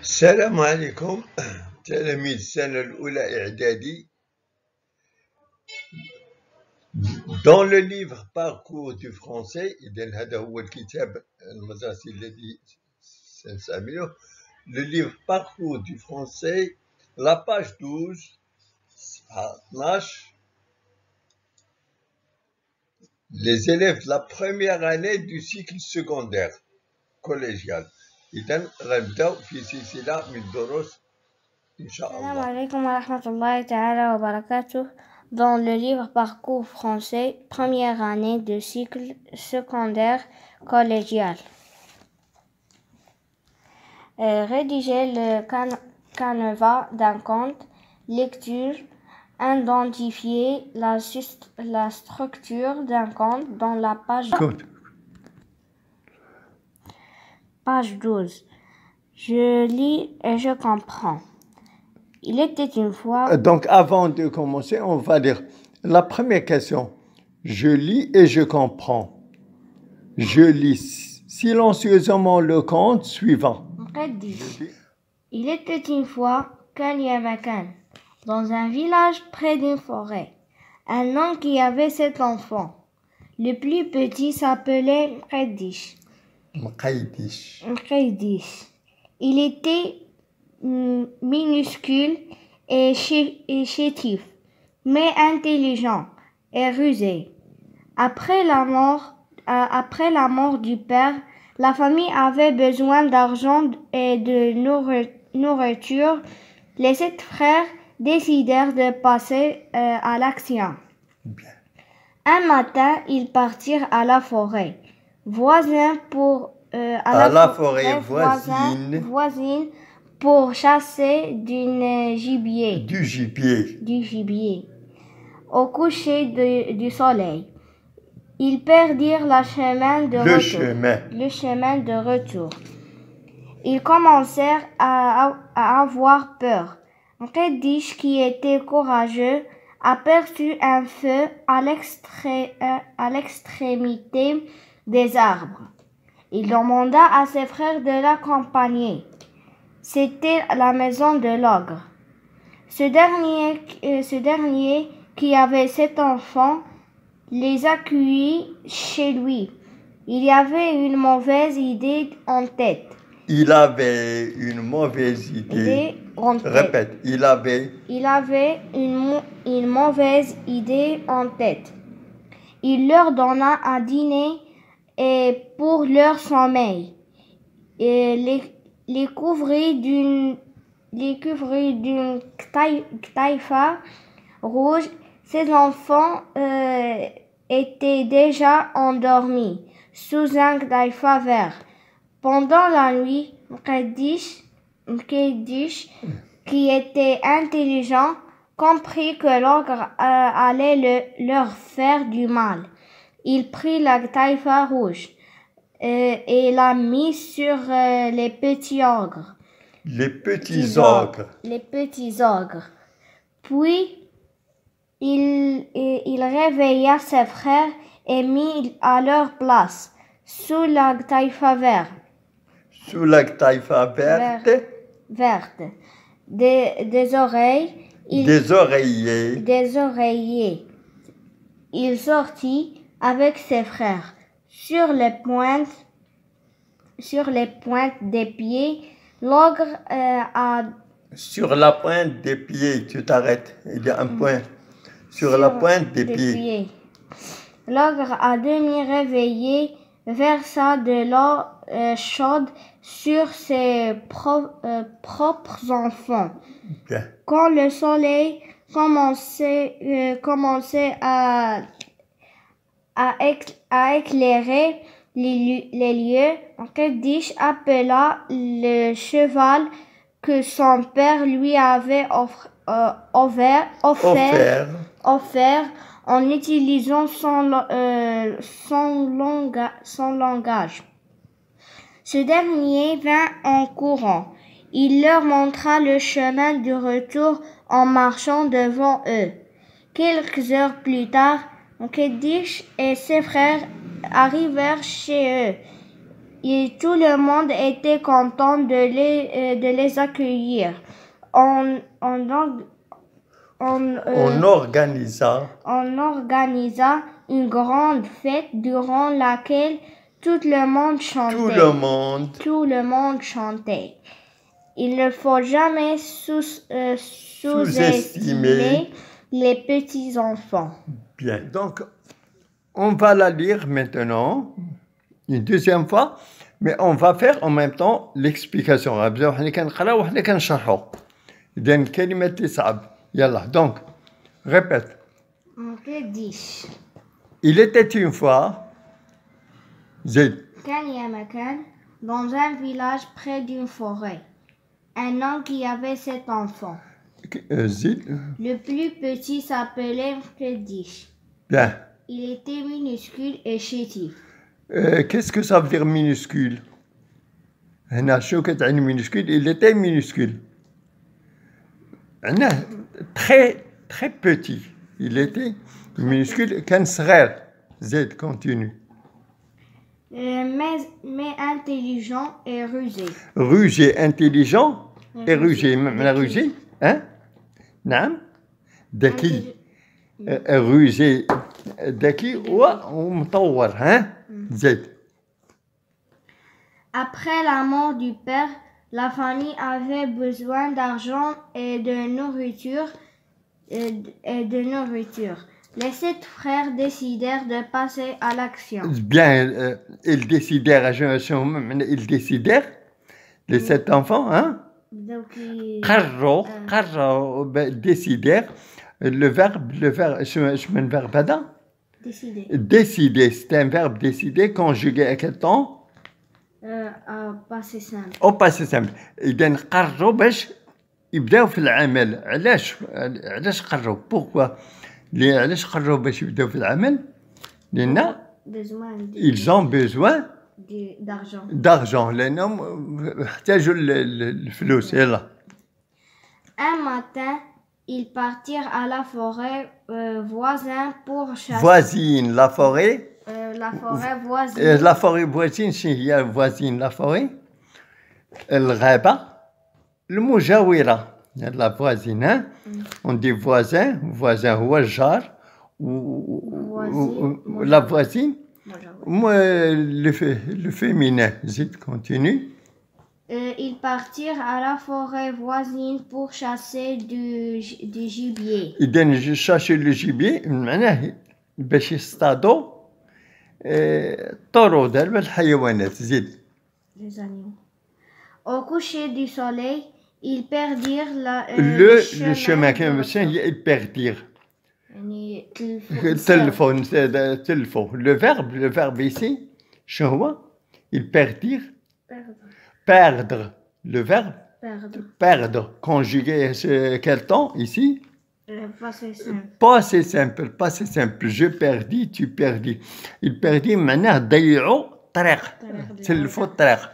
السلام عليكم. تلاميذ السنة الأولى إعدادي. Dans le livre Parcours du français، إذن هذا هو الكتاب المدرسي الذي سنستعمله. Le livre Parcours du français, la page 12, صفحة 12. Les élèves de la première année du cycle secondaire collégial. إذن غنبداو في سلسلة من الدروس إن شاء الله. Salam alaikum wa rahmatullahi ta'ala wa barakatuh. Dans le livre Parcours français, première année de cycle secondaire collégial. Rédiger le canevas d'un compte. Lecture. Identifier la structure d'un compte dans la page. Page 12. Je lis et je comprends. Il était une fois... Donc, avant de commencer, on va dire la première question. Je lis et je comprends. Je lis silencieusement le conte suivant. Il était une fois dans un village près d'une forêt, un homme qui avait 7 enfants. Le plus petit s'appelait Mqaydish. Il était minuscule et chétif, mais intelligent et rusé. Après la mort du père, la famille avait besoin d'argent et de nourriture. Les 7 frères décidèrent de passer à l'action. Un matin, ils partirent à la forêt voisine pour chasser du gibier. Au coucher du soleil, ils perdirent le chemin de retour. Ils commencèrent à avoir peur. Mqaydish, qui était courageux, aperçut un feu à l'extrémité des arbres. Il demanda à ses frères de l'accompagner. C'était la maison de l'ogre. Ce dernier, qui avait 7 enfants, les accueillit chez lui. Il avait une mauvaise idée en tête. Il avait une mauvaise idée. Répète. Il avait une mauvaise idée en tête. Il leur donna un dîner et pour leur sommeil. Et les couvrit d'une ktaïfa rouge. Ses enfants étaient déjà endormis sous un ktaïfa vert. Pendant la nuit, Mqaydish, qui était intelligent, comprit que l'ogre allait leur faire du mal. Il prit la ktaïfa rouge et l'a mis sur les petits ogres. Les petits ogres. Puis, il réveilla ses frères et mit à leur place, sous la ktaïfa verte. Sous la ktaïfa verte. Des oreillers. Il sortit avec ses frères. Sur les pointes des pieds, l'ogre a... Sur la pointe des pieds, tu t'arrêtes. Il y a un point. Sur la pointe des pieds. L'ogre, à demi réveillé, versa de l'eau chaude sur ses propres enfants. Bien. Quand le soleil commençait à éclairer les lieux, Mqaydish appela le cheval que son père lui avait offert en utilisant son langage. Ce dernier vint en courant. Il leur montra le chemin du retour en marchant devant eux. Quelques heures plus tard, Mqaydish et ses frères arrivèrent chez eux. Et tout le monde était content de les accueillir. On organisa une grande fête durant laquelle tout le monde chantait. Il ne faut jamais sous-estimer les petits-enfants. Bien, donc on va la lire maintenant, une deuxième fois, mais on va faire en même temps l'explication. غنبداو حنا كنقراو وحنا كنشرحو. إذا الكلمات اللي صعب. يلا donc répète. Il était une fois زيد. كان يا مكان dans un village près d'une forêt. Un homme qui avait 7 enfants. زيد. Le plus petit s'appelait Mkedish. Bien. Il était minuscule et chétif. Qu'est-ce que ça veut dire minuscule? هنا شو كتعني minuscule? Il était minuscule. Très petit. Il était minuscule. كان صغير. زيد continue. Mais intelligent et rusé. Rusé, intelligent et rusé. معنى rusé؟ hein? نعم. ذكي. rusé ذكي ومطور ها؟ زيد. Après la mort du père, la famille avait besoin d'argent et de nourriture. Les 7 frères décidèrent de passer à l'action. Bien, ils décidèrent, les 7 enfants, hein? قرروا décidèrent. Le verbe, je mets le verbe هذا? Décider. Décider, c'est un verbe décider conjugué à quel temps? Passé simple. Au passé simple. إذا قرروا باش يبداو في العمل. علاش قرروا؟ Pourquoi؟ علاش قرروا باش يبداو في العمل؟ لأن ils ont besoin d'argent. لأنهم احتاجوا الفلوس. يلا. Un matin, ils partirent à la forêt voisine pour chasser. Voisine, la forêt. La forêt voisine. La forêt voisine, شنو هي voisine la forêt؟ الغابة المجاورة. La voisine, hein? On dit voisin هو الجار. La voisine. Le féminin. زيد continue. Ils partirent à la forêt voisine pour chasser du gibier. إذا chercher le gibier معناه باش يصطادوا طرود الحيوانات. زيد. Les animaux. Au coucher du soleil, ils perdirent le chemin. Ils perdirent. تلفوا. Le verbe ici شنو هو؟ ils perdirent. Perdre. Le verbe perdre. Conjugué quel temps ici? Passé simple. Je perdis, tu perdis. Il perdit معناه ضيعوا طريق. تلفوا الطريق.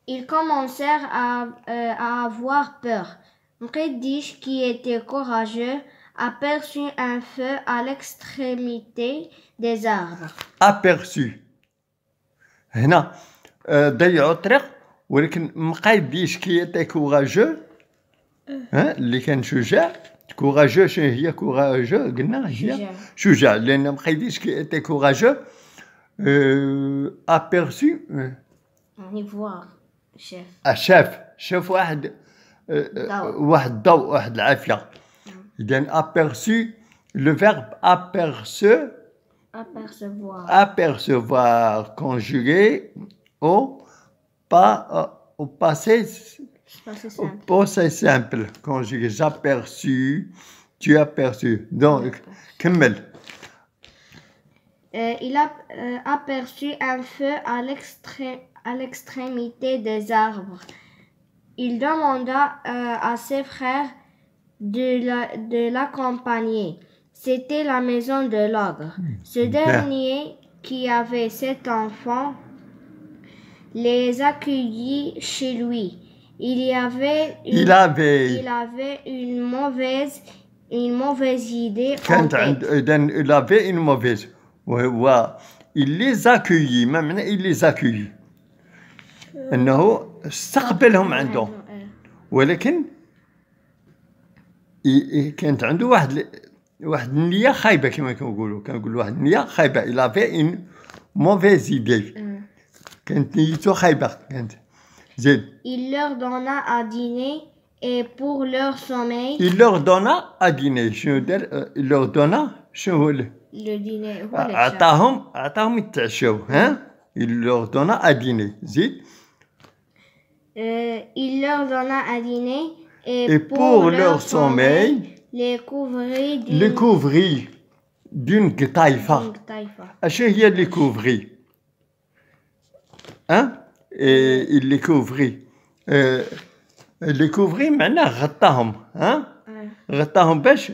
Ils commencèrent à avoir peur. Mkedish, qui était courageux, aperçut un feu à l'extrémité des arbres. Aperçu. هنا ضيعوا الطريق ولكن مقيديش كي était courageux. اللي كان شجاع. courageux شنو هي courageux؟ قلنا هي شجاع لأن مقيديش كي était courageux. aperçu. voir. شاف واحد الضوء واحد العافية. إذا aperçu. Le verbe apercevoir conjugué au passé simple conjugué. J'aperçus, tu aperçus. Donc كمل. Il a aperçu un feu à l'extrémité des arbres. Il demanda à ses frères de l'accompagner. C'était la maison de l'ogre. Ce dernier, qui avait 7 enfants, les accueillit chez lui. Il avait une mauvaise idée. Il avait une mauvaise. il les accueillit. ما معنى il les accueillit أنه استقبلهم عنده، ولكن كانت عنده واحد النية خايبة كما كنقولوا واحد النية خايبة. il avait une mauvaise idée. كانت نيته خايبة كانت. زيد. Il leur donna à dîner et pour leur sommeil. Il leur donna à dîner. شنو دار؟ il leur donna شنو هو le dîner هو العشاء. أعطاهم يتعشوا ها. il leur donna à dîner. زيد. Il leur donna à dîner et pour leur sommeil les couvrit d'une قطيفة. أشنو هي les couvrit؟ hein؟ et il les couvrit. les couvrit معناه غطاهم ها؟ غطاهم باش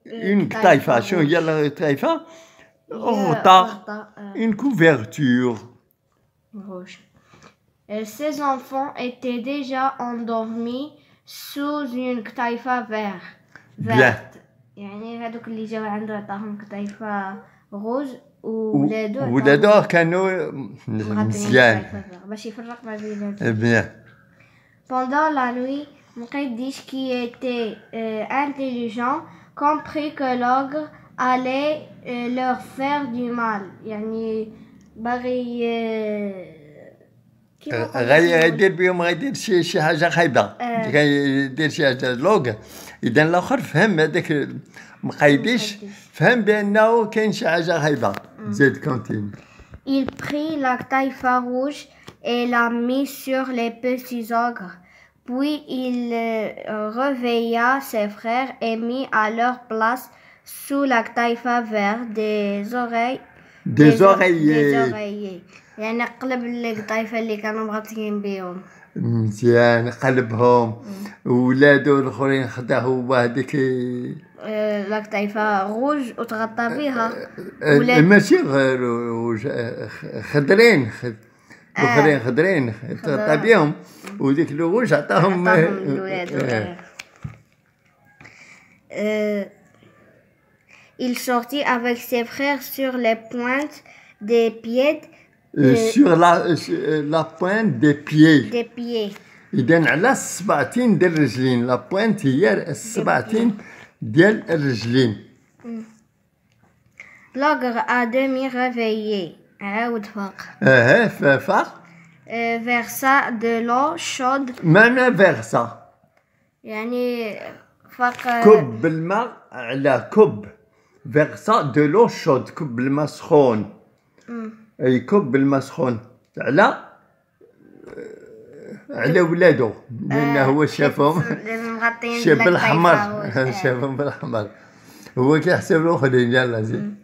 une قطيفة. شنو هي القطيفة؟ غطاء une couverture rouge. Ses enfants étaient déjà endormis sous une قطيفة verte. يعني هذوك اللي جاو عنده عطاهم قطيفة روج وولادو كانوا مزيان باش يفرق ما بين بيان. Pendant la nuit, Mqaydish, qui était intelligent, comprit que l'ogre allait leur faire du mal. يعني باغي غيدير بهم، غيدير شي حاجه خايبه، غيدير شي حاجه لوغ. اذا الاخر فهم، هذاك مقيديش فهم بانه كاين شي حاجه خايبه. زيد كونتين. Il prit la taille rouge et la mit sur les petits ogres. Puis il réveilla ses frères et mit à leur place sous la taille verte des oreillers. يعني قلب القطايفة اللي كانوا مغطيين بيهم. مزيان قلبهم. ولادو الاخرين خداو هذيك القطايفة روج وتغطى بها. ماشي روج، خضرين الاخرين خضرين تغطى بهم، وديك الروج عطاهم الولاد. Il sortit avec ses frères sur les pointes des pieds. sur la pointe des pieds. إذن على السبعتين ديال الرجلين. لا بوينت هي السبعتين ديال الرجلين. L'ogre à demi réveillé عاود فاق. فاق. versa de l'eau chaude. معنى versa يعني فاق. كب الماء على كب. versa de l'eau chaude، كب الماء سخون. أي كب الماء سخون على ولادو، لأنه هو شافهم شاف بالحمر، شافهم بالحمر، هو كيحسب الآخرين. يلا زيد.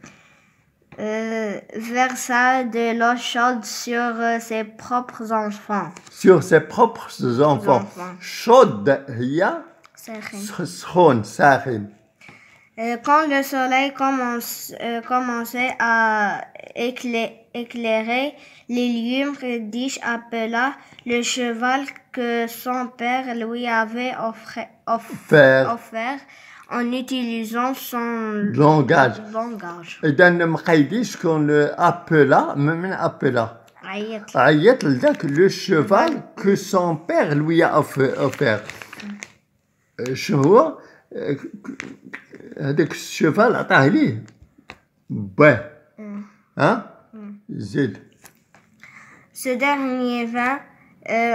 versa de l'eau chaude sur ses propres enfants. sur ses propres enfants. chaude هي سخون ساخن. Quand le soleil commençait à éclairer les lieux, Mqaydish appela le cheval que son père lui avait offert en utilisant son langage. إذا مقيديش كون appela من appela عيط لذاك le cheval que son père lui a offert. شنو هو هذاك الشيفال عطاه ليه باه ها. زيد. Ce dernier vint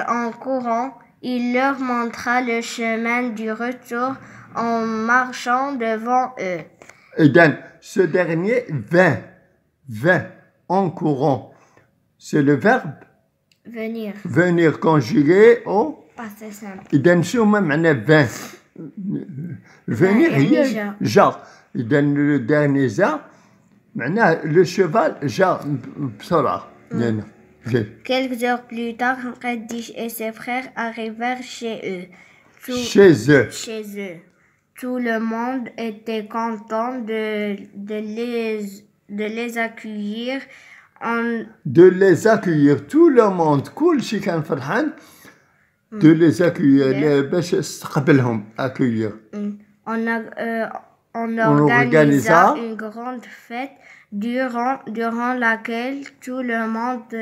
en courant. Il leur montra le chemin du retour en marchant devant eux. إذن ce dernier vint en courant. C'est le verbe venir conjugué au passé simple. إذن شو ما معنى vint؟ venir هي جا. إذن le dernier جا معناه le cheval جا بسرعة. Quelques heures plus tard, Mqaydish et ses frères arrivèrent chez eux. Tout le monde était content de les accueillir. Tout le monde كل شي كان فرحان de les accueillir باش استقبلهم. accueillir. On organisa une grande fête durant laquelle tout le monde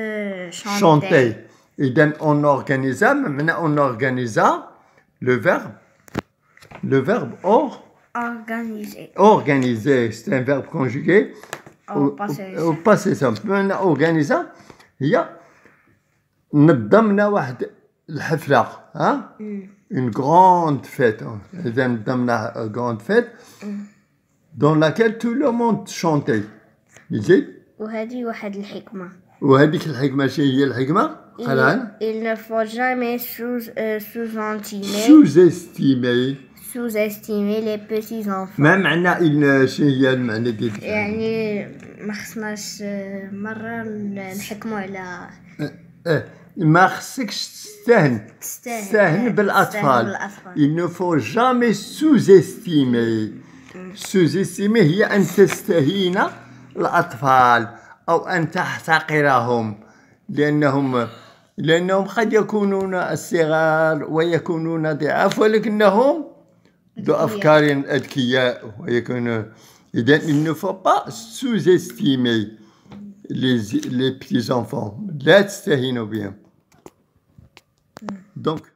chantait. Chanter. إذا on organisa, maintenant on organisa le verbe Organiser. organiser, c'est un verbe conjugué Au passé au passé simple. maintenant organisa هي نظمنا واحد الحفلة ها une grande fête. إذا نظمنا grande fête dans laquelle tout le monde chantait. يزيد وهذه واحد الحكمة. وهذيك الحكمة شنو هي الحكمة؟ قران Il ne faut jamais sous-estimer les petits enfants. ما معنى شنو هي المعنى ديال يعني ما خصناش مرة نحكموا على ما خصكش تستهن بالأطفال. Il ne faut jamais sous-estimer. sous-estimer هي أن تستهين الأطفال أو أن تحتقرهم لأنهم قد يكونون صغار ويكونون ضعاف ولكنهم ذو أفكار أذكياء ويكونون. إذا il ne faut pas sous-estimer les petits enfants. لا تستهينوا بهم. Donc